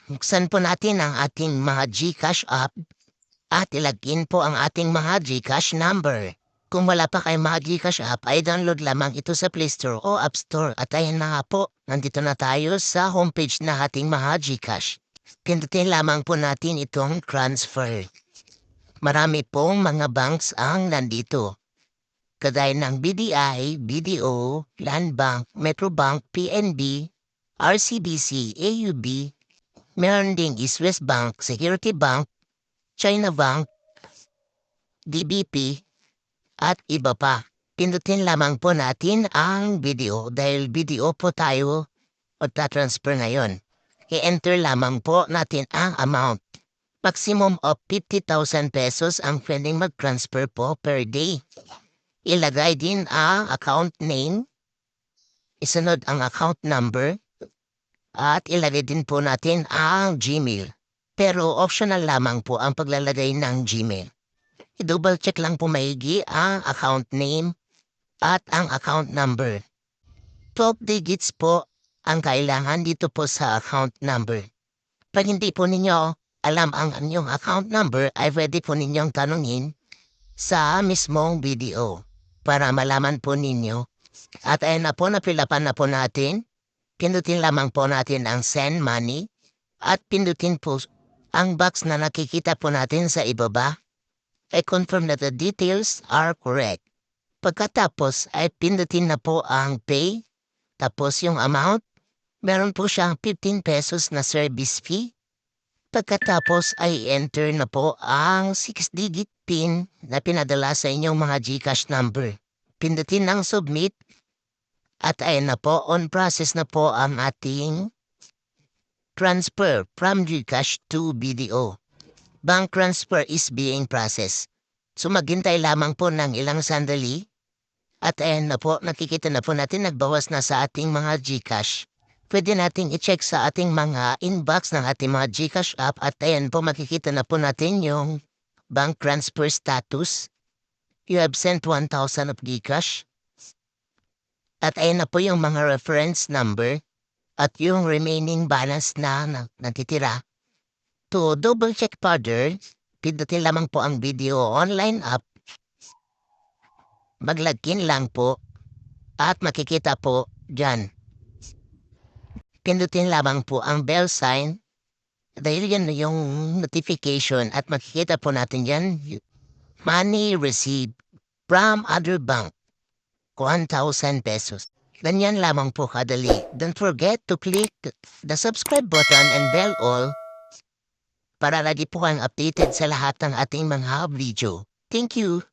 Buksan po natin ang ating mga GCash app at ilagin po ang ating mga GCash number. Kung wala pa kayong mga GCash app, ay download lamang ito sa Play Store o App Store. At ayan na nga po, nandito na tayo sa homepage na ating mga GCash. Pindutin lamang po natin itong transfer. Marami pong mga banks ang nandito. Kagaya ng BDI, BDO, Land Bank, Metrobank, PNB, RCBC, AUB, meron ding Swiss Bank, Security Bank, China Bank, DBP, at iba pa. Pindutin lamang po natin ang BDO dahil BDO po tayo o transfer ngayon. I-enter lamang po natin ang amount. Maximum of 50,000 pesos ang pwedeng mag-transfer po per day. Ilagay din ang account name, isunod ang account number, at ilagay din po natin ang Gmail. Pero optional lamang po ang paglalagay ng Gmail. I-double check lang po maigi ang account name at ang account number. 12 digits po ang kailangan dito po sa account number. Pag hindi po ninyo alam ang inyong account number, ay pwede po ninyong tanungin sa mismong video para malaman po ninyo. At ayun na po, napilapan na po natin. Pindutin lamang po natin ang send money at pindutin po ang box na nakikita po natin sa ibaba. I-confirm that the details are correct. Pagkatapos ay pindutin na po ang pay. Tapos yung amount, meron po siyang 15 pesos na service fee. Pagkatapos ay enter na po ang 6-digit PIN na pinadala sa inyong mga GCash number. Pindutin ang submit at ayun na po, on process na po ang ating transfer from GCash to BDO. Bank transfer is being processed. So maghintay lamang po ng ilang sandali. At ayan na po, nakikita na po natin nagbawas na sa ating mga GCash. Pwede nating i-check sa ating mga inbox ng ating mga GCash app. At ayan po, makikita na po natin yung bank transfer status. You have sent 1,000 of GCash. At ayan na po yung mga reference number. At yung remaining balance na natitira. To double check further, pindutin lamang po ang video online app. Maglagin lang po at makikita po dyan. Pindutin lamang po ang bell sign dahil yan yung notification at makikita po natin dyan money received from other bank 1,000 pesos. Ganyan lamang po kadali. Don't forget to click the subscribe button and bell all para lagi po kang updated sa lahat ng ating mga video. Thank you!